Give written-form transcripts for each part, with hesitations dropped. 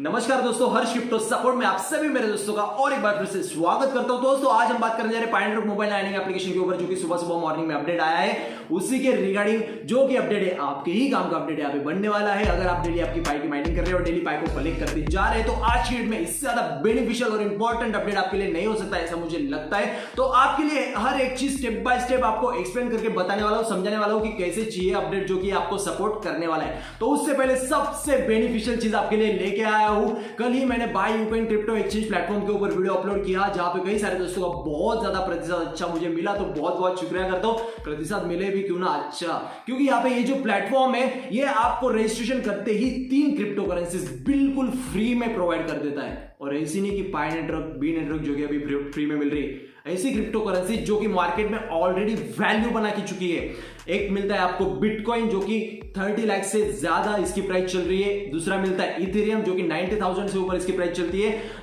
नमस्कार दोस्तों, हर्ष crypto support में आप सभी मेरे दोस्तों का और एक बार फिर से स्वागत करता हूं। दोस्तों आज हम बात करने जा रहे हैं पायनेटर मोबाइल लाइनिंग एप्लीकेशन के ऊपर, जो कि सुबह सुबह मॉर्निंग में अपडेट आया है। उसी के रिगार्डिंग जो कि अपडेट है आपके ही काम का अपडेट यहाँ पे बनने वाला है। अगर आप डेली आपकी पाई की माइनिंग कर रहे हो और डेली पाई को कलेक्ट करते जा रहे हैं तो आज की डेट में इससे ज्यादा बेनिफिशियल और इंपॉर्टेंट अपडेट आपके लिए नहीं हो सकता, ऐसा मुझे लगता है। तो आपके लिए हर एक चीज स्टेप बाय स्टेप आपको एक्सप्लेन करके बताने वाला हूं, समझाने वाला हूं कि कैसे चाहिए अपडेट जो कि आपको सपोर्ट करने वाला है। तो उससे पहले सबसे बेनिफिशियल चीज आपके लिए लेके आया हूं। कल ही मैंने बाय यूकॉइन क्रिप्टो एक्सचेंज प्लेटफॉर्म के ऊपर वीडियो अपलोड किया, जहां पे कई सारे दोस्तों का बहुत ज्यादा प्रतिशत अच्छा मुझे मिला, तो बहुत बहुत शुक्रिया करता हूं। प्रतिशत मिले भी क्यों ना अच्छा, क्योंकि यहाँ पे ये जो प्लेटफॉर्म है ये आपको रजिस्ट्रेशन करते ही 3 क्रिप्टो करेंसीज बिल्कुल फ्री में प्रोवाइड कर देता है। और ऐसी नहीं कि पाई नेटवर्क, बी नेटवर्क जो कि अभी फ्री में मिल रही है, ऐसी क्रिप्टो करेंसी जो कि मार्केट में ऑलरेडी वैल्यू बना की चुकी है। एक मिलता है आपको बिटकॉइन जो कि 30 लाख से ज्यादा इसकी प्राइस चल रही है। दूसरा मिलता है इथेरियम जो कि 90,000 से ऊपर इसकी प्राइस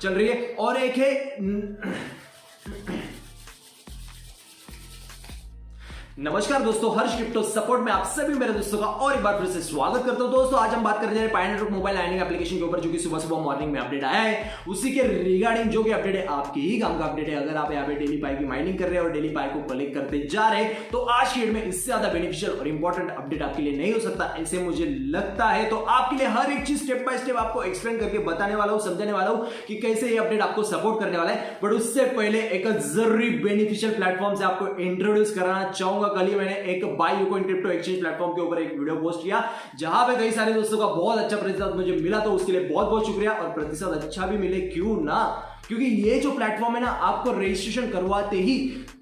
चल रही है। और एक है नमस्कार दोस्तों, हर्ष क्रिप्टो सपोर्ट में आप सभी मेरे दोस्तों का और एक बार फिर से स्वागत करता हूं। दोस्तों आज हम बात करने जा रहे हैं पायनेटर मोबाइल लाइनिंग एप्लीकेशन के ऊपर, जो कि सुबह सुबह मॉर्निंग में अपडेट आया है। उसी के रिगार्डिंग जो कि अपडेट है आपके ही काम का अपडेट है। अगर आप यहाँ पे डेली पाई की माइनिंग कर रहे हैं और डेली पाई को कलेक्ट करते जा रहे हैं तो आज की डेट में इससे ज्यादा बेनिफिशियल और इंपॉर्टेंट अपडेट आपके लिए नहीं हो सकता, ऐसे मुझे लगता है। तो आपके लिए हर एक चीज स्टेप बाय स्टेप आपको एक्सप्लेन करके बताने वाला हूं, समझाने वाला हूं कि कैसे ये अपडेट आपको सपोर्ट करने वाला है। बट उससे पहले एक जरूरी बेनिफिशियल प्लेटफॉर्म से आपको इंट्रोड्यूस कराना चाहूंगा। कल ही मैंने एक बाय यूकॉइन क्रिप्टो एक्सचेंज प्लेटफॉर्म के ऊपर एक वीडियो पोस्ट किया, जहां पे कई सारे दोस्तों का बहुत अच्छा प्रतिशत मुझे मिला, तो उसके लिए बहुत बहुत शुक्रिया। और प्रतिशत अच्छा भी मिले क्यों ना, क्योंकि ये जो प्लेटफॉर्म है ना, आपको रजिस्ट्रेशन करवाते ही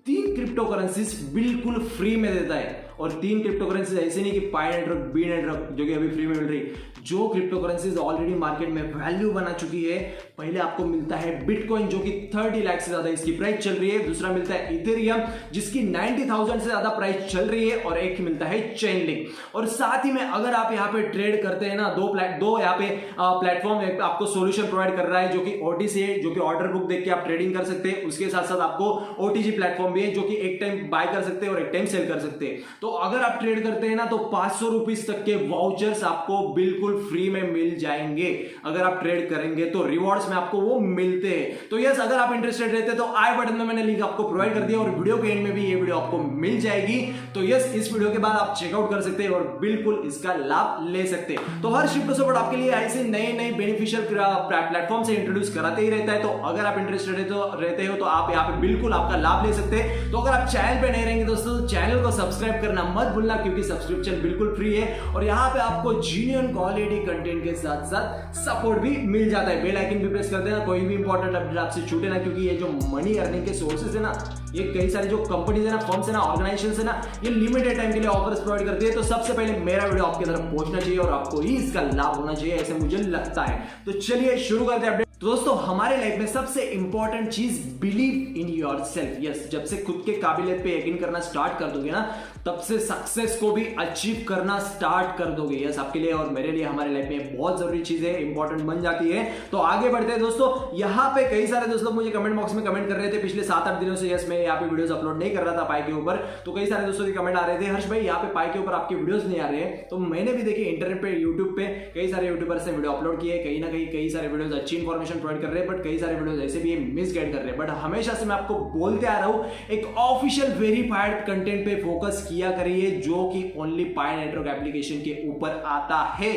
3 क्रिप्टो करेंसीज बिल्कुल फ्री में देता है। और 3 क्रिप्टो करेंसीज ऐसे नहीं कि पाई नेटवर्क, बी नेटवर्क जो कि अभी फ्री में मिल रही, जो क्रिप्टो करेंसीज ऑलरेडी मार्केट में वैल्यू बना चुकी है। पहले आपको मिलता है बिटकॉइन जो कि 30 लाख से ज्यादा इसकी प्राइस चल रही है। दूसरा मिलता है इथेरियम जिसकी 90,000 से ज्यादा प्राइस चल रही है। और एक मिलता है चेन लिंक। और साथ ही में अगर आप यहाँ पे ट्रेड करते हैं ना, दो यहाँ पे प्लेटफॉर्म आपको सोल्यूशन प्रोवाइड कर रहा है, जो कि ओटीसी है, जो कि ऑर्डर बुक देख के आप ट्रेडिंग कर सकते हैं। उसके साथ साथ आपको ओटीजी प्लेटफॉर्म भी है, जो कि एक टाइम बाय कर सकते हैं और एक टाइम सेल कर सकते हैं। तो अगर आप ट्रेड करते हैं ना तो 500 रुपीज तक के वाउचर्स आपको बिल्कुल फ्री में मिल जाएंगे। अगर आप ट्रेड करेंगे तो रिवॉर्ड्स में आपको वो मिलते हैं। तो यस, अगर आप इंटरेस्टेड रहते हैं तो आई बटन में मैंने लिंक आपको प्रोवाइड कर दिया और वीडियो के एंड में भी ये वीडियो आपको मिल जाएगी। तो यस, इस वीडियो के बाद आप चेकआउट कर सकते हैं और बिल्कुल इसका लाभ ले सकते हैं। तो हर क्रिप्टो सपोर्ट आपके लिए ऐसे नए बेनिफिशियल प्लेटफॉर्म से इंट्रोड्यूस कराते ही रहता है। तो अगर आप इंटरेस्टेड रहते हो तो आप यहाँ पे बिल्कुल आपका लाभ ले सकते हैं। तो अगर आप चैनल पे नहीं रहेंगे दोस्तों, चैनल को सब्सक्राइब करना मत भूलना, क्योंकि सब्सक्रिप्शन बिल्कुल फ्री है। और यहाँ पे आपको जेन्युइन क्वालिटी कंटेंट के साथ साथ सपोर्ट भी मिल जाता है। बेल आइकन भी प्रेस कर देना, कोई भी इंपॉर्टेंट अपडेट आपसे छूटे ना, क्योंकि ये जो मनी अर्निंग के सोर्सेज है ना, ये कई सारी जो कंपनीज है ना, फर्म्स है ना, ऑर्गेनाइजेशंस है ना, ये लिमिटेड टाइम के लिए ऑफर्स प्रोवाइड करती है। तो सबसे पहले मेरा वीडियो आपके तरफ पहुंचना चाहिए और आपको ही इसका लाभ होना चाहिए, ऐसे मुझे लगता है। तो चलिए शुरू करते हैं अपडेट। तो दोस्तों हमारे लाइफ में सबसे इंपॉर्टेंट चीज बिलीव इन योरसेल्फ। यस, जब से खुद के काबिलियत पे यकीन करना स्टार्ट कर दोगे ना, तब से सक्सेस को भी अचीव करना स्टार्ट कर दोगे। यस, आपके लिए और मेरे लिए हमारे लाइफ में बहुत जरूरी चीज है, इंपॉर्टेंट बन जाती है। तो आगे बढ़ते हैं दोस्तों। यहाँ पे कई सारे दोस्तों मुझे कमेंट बॉक्स में कमेंट कर रहे थे पिछले 7-8 दिनों से। यस, मैं यहाँ पे वीडियोस अपलोड नहीं कर रहा था पाई के ऊपर, तो कई सारे दोस्तों के कमेंट आ रहे थे, हर्ष भाई यहाँ पे पाई के ऊपर आपके वीडियोस नहीं आ रहे हैं। तो मैंने भी देखिए इंटरनेट पे, यूट्यूब पे कई सारे यूट्यूबर्स ने वीडियो अपलोड किए, कहीं ना कई सारे वीडियोस अच्छी इंफॉर्मेशन प्रोवाइड कर रहे हैं, बट कई सारे वीडियोस ऐसे भी मिस गाइड कर रहे हैं। बट हमेशा से मैं आपको बोलते आ रहा हूं, एक ऑफिशियल वेरीफाइड कंटेंट पे फोकस किया करिए, जो कि ओनली पाई नेटवर्क एप्लीकेशन के ऊपर आता है।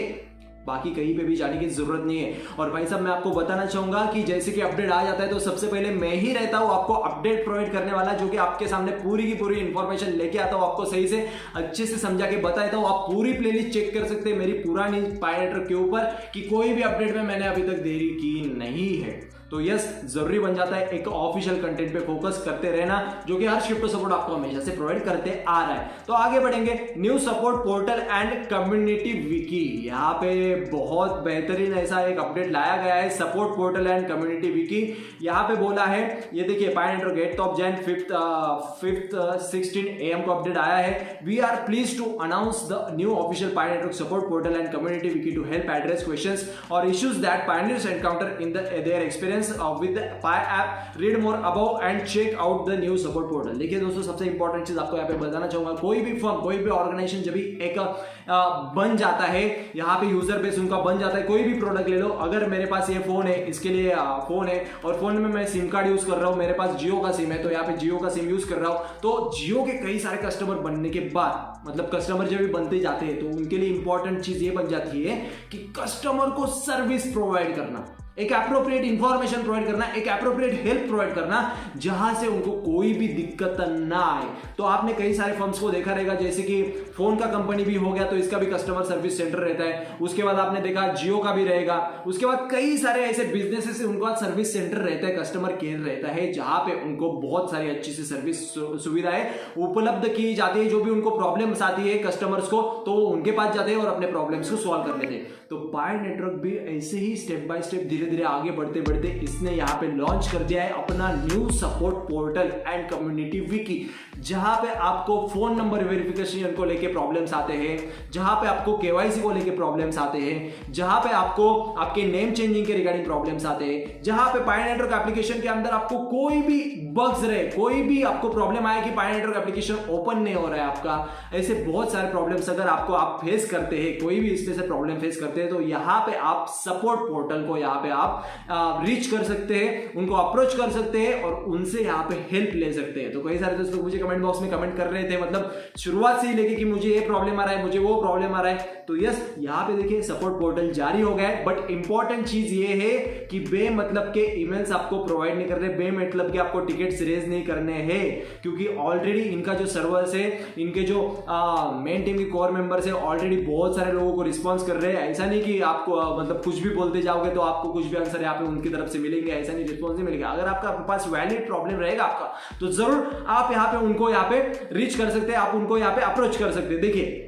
बाकी कहीं पे भी जाने की जरूरत नहीं है। और भाई साहब मैं आपको बताना चाहूंगा कि जैसे कि अपडेट आ जाता है तो सबसे पहले मैं ही रहता हूं आपको अपडेट प्रोवाइड करने वाला, जो कि आपके सामने पूरी की पूरी इंफॉर्मेशन लेके आता हूं, आपको सही से अच्छे से समझा के बता देता हूं। आप पूरी प्लेलिस्ट चेक कर सकते हैं मेरी पुरानी पाई नेटवर्क के ऊपर, कि कोई भी अपडेट में मैंने अभी तक देरी की नहीं है। तो यस, जरूरी बन जाता है एक ऑफिशियल कंटेंट पे फोकस करते रहना, जो कि हर क्रिप्टो सपोर्ट आपको हमेशा से प्रोवाइड करते आ रहा है। तो आगे बढ़ेंगे। New support portal and community wiki, यहाँ पे बहुत बेहतरीन ऐसा एक अपडेट लाया गया है, support portal and community wiki. यहाँ पे बोला है, ये देखिए Pi network 8th of Jan 5th 16 AM को अपडेट आया है। We are pleased to announce the new official Pi network support portal and community wiki to help address questions और issues that pioneers encounter in their experience experience with Pi app, read more about and check out the new support portal. देखिए दोस्तों, सबसे important चीज आपको यहाँ पे बताना चाहूंगा, कोई भी फर्म, कोई भी ऑर्गेनाइजेशन जब भी एक बन जाता है, यहाँ पे यूजर बेस उनका बन जाता है, कोई भी प्रोडक्ट ले लो, अगर मेरे पास ये फोन है, इसके लिए फोन है और फोन में मैं सिम कार्ड यूज कर रहा हूँ, मेरे पास जियो का सिम है तो यहाँ पे जियो का सिम यूज कर रहा हूँ, तो जियो के कई सारे कस्टमर बनने के बाद, मतलब कस्टमर जब भी बनते जाते हैं तो उनके लिए इंपॉर्टेंट चीज ये बन जाती है कि कस्टमर को सर्विस प्रोवाइड करना, एक एप्रोप्रिएट इंफॉर्मेशन प्रोवाइड करना, एक एप्रोप्रिएट हेल्प प्रोवाइड करना, जहां से उनको कोई भी दिक्कत ना आए। तो आपने कई सारे फर्म्स को देखा रहेगा, जैसे कि फोन का कंपनी भी हो गया तो इसका भी कस्टमर सर्विस सेंटर रहता है, उसके बाद आपने देखा जियो का भी रहेगा, उसके बाद कई सारे ऐसे बिजनेसेस है उनका सर्विस सेंटर रहता है, कस्टमर केयर रहता है, जहां पे उनको बहुत सारी अच्छी सी सर्विस सुविधाएं उपलब्ध की जाती है। जो भी उनको प्रॉब्लम्स आती है कस्टमर्स को, तो वो उनके पास जाते हैं और अपने प्रॉब्लम्स को सॉल्व कर लेते हैं। तो पाई नेटवर्क भी ऐसे ही स्टेप बाय स्टेप धीरे धीरे आगे बढ़ते बढ़ते इसने यहाँ पे लॉन्च कर दिया है अपना new support portal and community Vicky, जहां पे आपको फोन नंबर वेरिफिकेशन को लेके प्रॉब्लम्स आते हैं, जहां पे आपको केवाईसी को लेके प्रॉब्लम्स आते हैं, जहां पे आपको आपके नेम चेंजिंग के रिगार्डिंग प्रॉब्लम्स आते हैं, जहां पे पाई नेटवर्क एप्लीकेशन के अंदर आपको कोई भी बग्स रहे, कोई भी आपको प्रॉब्लम आए कि पाई नेटवर्क एप्लीकेशन ओपन नहीं हो रहा है आपका, ऐसे बहुत सारे प्रॉब्लम्स अगर आप फेस करते हैं, कोई भी इसमें से प्रॉब्लम फेस करते हैं, तो यहाँ पे आप सपोर्ट पोर्टल को यहाँ पे आप रीच कर सकते हैं, उनको अप्रोच कर सकते हैं और उनसे यहाँ पे हेल्प ले सकते हैं। तो कई सारे दोस्तों मुझे कमेंट बॉक्स में कमेंट कर रहे थे, मतलब शुरुआत से ही लेके कि मुझे ये प्रॉब्लम आ रहा है, मुझे वो प्रॉब्लम आ रहा है, तो यस यहाँ पे देखिए सपोर्ट पोर्टल जारी हो गया है। बट इंपॉर्टेंट चीज ये है कि बे मतलब के ईमेल्स आपको प्रोवाइड नहीं कर रहे, बे मतलब के आपको टिकट्स रेज नहीं करने हैं, क्योंकि ऑलरेडी इनका जो सर्वर्स है, इनके जो मेन टीम के कोर मेंबर्स है, ऑलरेडी बहुत सारे लोगों को रिस्पॉन्स कर रहे हैं। ऐसा नहीं कि आपको मतलब कुछ भी बोलते जाओगे तो आपको कुछ भी आंसर यहाँ पे उनकी तरफ से मिलेंगे, ऐसा नहीं, रिस्पॉन्स नहीं मिलेगा। अगर आपका पास वैलिड प्रॉब्लम रहेगा आपका, तो जरूर आप यहाँ पे उनको यहाँ पे रीच कर सकते हैं, आप उनको यहाँ पे अप्रोच कर सकते हैं। देखिए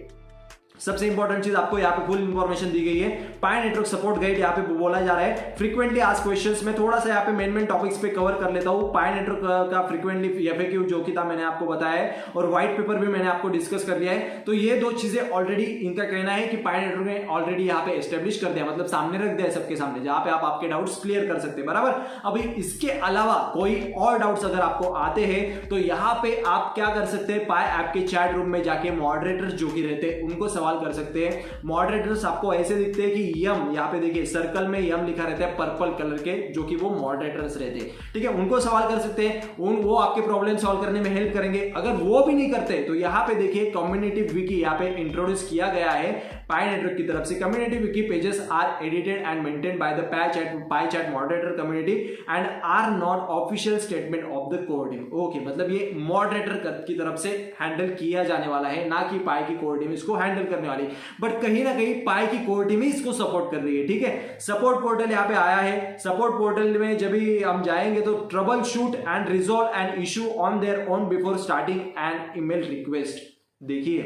सबसे इंपॉर्टेंट चीज आपको यहाँ पे फुल इंफॉर्मेशन दी गई है, पाई नेटवर्क सपोर्ट गाइड यहाँ पे बोला जा रहा है, फ्रीक्वेंटली आस्क्ड क्वेश्चंस में थोड़ा सा यहाँ पे मेन टॉपिक्स पे कवर कर लेता हूँ। पाई नेटवर्क का फ्रीक्वेंटली एफएक्यू जो कि था मैंने आपको बताया है, और व्हाइट पेपर भी मैंने आपको डिस्कस कर दिया है। तो ये दो चीजें ऑलरेडी इनका कहना है कि पाई नेटवर्क ने ऑलरेडी यहाँ पे एस्टेब्लिश कर दिया, मतलब सामने रख दिया सबके सामने, जहां पे आप आपके डाउट्स क्लियर कर सकते हैं, बराबर। अभी इसके अलावा कोई और डाउट्स अगर आपको आते हैं तो यहाँ पे आप क्या कर सकते हैं, पाई ऐप के चैट रूम में जाके मॉडरेटर्स जो कि रहते हैं उनको सवाल कर सकते हैं। मॉडरेटर्स आपको ऐसे दिखते हैं कि यम, यहाँ पे देखिए सर्कल में यम लिखा रहता है पर्पल कलर के, जो कि वो मॉडरेटर्स रहते हैं, ठीक है, उनको सवाल कर सकते हैं, वो आपके प्रॉब्लम सॉल्व करने में हेल्प करेंगे। अगर वो भी नहीं करते तो यहाँ पे देखिए कम्युनिटी विकी यहाँ पे इंट्रोड्यूस किया गया है पाई नेटवर्क की तरफ से। Community wiki pages are edited and maintained by the Pi Chat moderator community and are not official statement of the core team. Okay, मतलब ये मॉडरेटर की तरफ से हैंडल किया जाने वाला है, ना कि पाई की कोर टीम इसको हैंडल करने वाली, बट कहीं ना कहीं पाई की कोर टीम ही इसको सपोर्ट कर रही है, ठीक है। सपोर्ट पोर्टल यहाँ पे आया है, सपोर्ट पोर्टल में जब भी हम जाएंगे तो trouble shoot and resolve an issue on their own before starting N email request. देखिए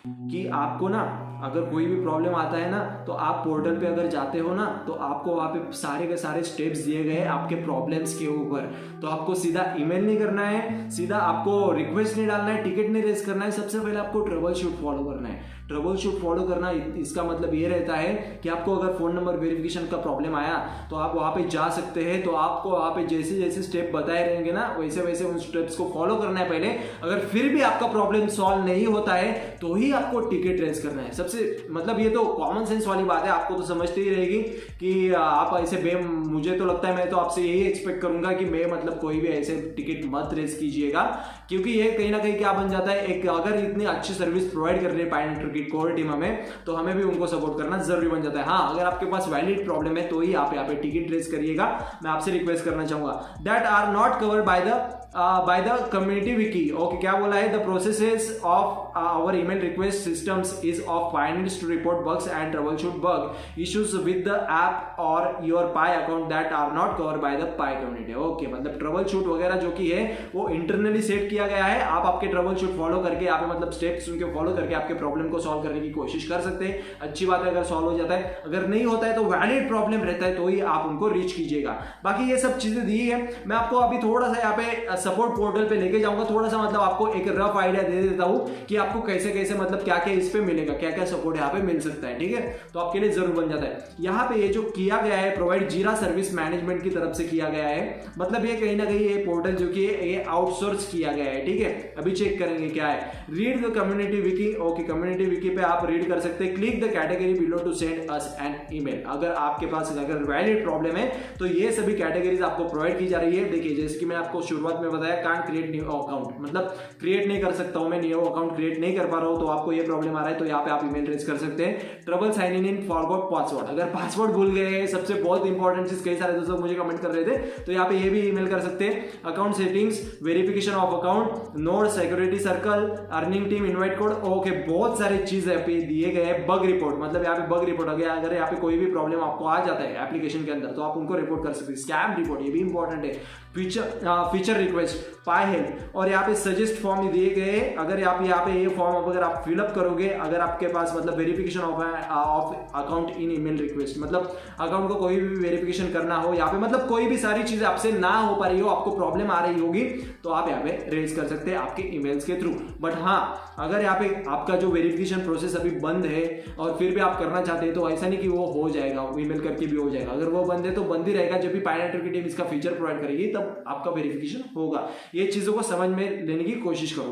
कि आपको ना अगर कोई भी प्रॉब्लम आता है ना, तो आप पोर्टल पे अगर जाते हो ना, तो आपको वहाँ पे सारे के सारे स्टेप्स दिए गए आपके प्रॉब्लम्स के ऊपर। तो आपको सीधा ईमेल नहीं करना है, सीधा आपको रिक्वेस्ट नहीं डालना है, टिकट नहीं रेज करना है, सबसे पहले आपको ट्रबल शूट फॉलो करना है। ट्रबल शूट फॉलो करना इसका मतलब ये रहता है कि आपको अगर फोन नंबर वेरिफिकेशन का प्रॉब्लम आया तो आप वहाँ पे जा सकते हैं, तो आपको वहाँ पे जैसे जैसे स्टेप बताए रहेंगे ना, वैसे वैसे उन स्टेप्स को फॉलो करना है पहले। अगर फिर भी आपका प्रॉब्लम सॉल्व नहीं होता है तो ही आपको टिकट रेज करना है। सबसे मतलब ये तो कॉमन सेंस वाली बात है, आपको तो समझते ही रहेगी कि आप ऐसे मुझे तो लगता है, मैं तो आपसे यही एक्सपेक्ट करूंगा कि मैं मतलब कोई भी ऐसे टिकट मत रेज कीजिएगा, क्योंकि ये कहीं ना कहीं क्या बन जाता है, एक अगर इतनी अच्छी सर्विस प्रोवाइड कर रही है पाई नेटवर्क की कोर टीम हमें, तो हमें भी उनको सपोर्ट करना जरूरी बन जाता है। हाँ, अगर आपके पास वैलिड प्रॉब्लम है तो ही आप यहाँ पे टिकट रेज करिएगा। मैं आपसे रिक्वेस्ट करना चाहूंगा that are not covered by the community wiki. Okay, क्या बोला है, the processes of our email request systems is of 5 minutes to report bugs and troubleshoot bug issues with the app or your Pi account that are not covered by the Pi community। Okay, मतलब trouble shoot वगैरह जो कि है वो internally set किया गया है, आप आपके ट्रबल शूट फॉलो करके यहाँ पे मतलब स्टेप्स उनके फॉलो करके आपके प्रॉब्लम को सॉल्व करने की कोशिश कर सकते हैं। अच्छी बात है अगर सॉल्व हो जाता है, अगर नहीं होता है तो वैलिड प्रॉब्लम रहता है तो ही आप उनको रीच कीजिएगा। बाकी ये सब चीजें दी है, मैं आपको अभी थोड़ा सा यहाँ पे सपोर्ट पोर्टल पे लेके जाऊंगा, थोड़ा सा मतलब आपको एक रफ आइडिया दे देता हूं कि आपको कैसे कैसे मतलब क्या क्या इस पे मिलेगा, क्या क्या सपोर्ट यहाँ पे मिल सकता है, ठीक है। तो आपके लिए जरूर बन जाता है। यहाँ पे ये जो किया गया है प्रोवाइड जीरा सर्विस मैनेजमेंट की तरफ से किया गया है, मतलब ये कहीं ना कहीं ये पोर्टल जो कि ये आउटसोर्स किया गया है, ठीक है। अभी चेक करेंगे क्या है। Read the community wiki, okay community wiki पे आप रीड कर सकते हैं। Click the category below to send us an email. अगर आपके पास अगर वैलिड प्रॉब्लम है तो ये सभी कैटेगरीज आपको प्रोवाइड की जा रही है। देखिए जैसे कि मैंने आपको शुरुआत में बताया, कांट क्रिएट न्यू अकाउंट, मतलब क्रिएट नहीं कर सकता हूं मैं, न्यू अकाउंट क्रिएट नहीं कर पा रहा हूं, तो आपको ये प्रॉब्लम आ रहा है तो यहाँ पे आप ईमेल रेज कर सकते हैं। Trouble sign in forgot password, अगर पासवर्ड भूल गए, सबसे बहुत इंपॉर्टेंट चीज, कई सारे दोस्तों मुझे कमेंट कर रहे थे, तो यहाँ पे ये भी ईमेल कर सकते हैं। Account settings, verification of account, node, security circle, earning team, invite code, okay बहुत सारी चीजें यहाँ पे दिए गए हैं। बग रिपोर्ट, मतलब यहाँ पे बग रिपोर्ट, अगर यहाँ पे कोई भी प्रॉब्लम आपको आ जाता है एप्लीकेशन के अंदर तो आप उनको रिपोर्ट कर सकते हैं। स्कैम रिपोर्ट, ये भी इंपॉर्टेंट है। फीचर रिक्वेस्ट, पाई हेल्प, और यहाँ पे सजेस्ट फॉर्म दिए गए। अगर आप यहाँ पे ये फॉर्म अगर आप फिलअप करोगे, अगर आपके पास मतलब verification of account in email request, मतलब अकाउंट को कोई भी वेरिफिकेशन करना हो यहाँ पे, मतलब कोई भी सारी चीजें आपसे ना हो पा रही हो, आपको प्रॉब्लम आ रही होगी, तो आप यहाँ पे रेज कर सकते हैं आपके ईमेल्स के थ्रू। बट हाँ, अगर यहाँ पे आपका जो वेरिफिकेशन प्रोसेस अभी बंद है और फिर भी आप करना चाहते हैं तो ऐसा नहीं कि वो हो जाएगा, ईमेल करके भी हो जाएगा। अगर वो बंद है तो बंद ही रहेगा, जब भी पायनेटर की टीम इसका फीचर प्रोवाइड करेगी तब आपका वेरिफिकेशन होगा। ये चीजों को समझ में लेने की कोशिश करो।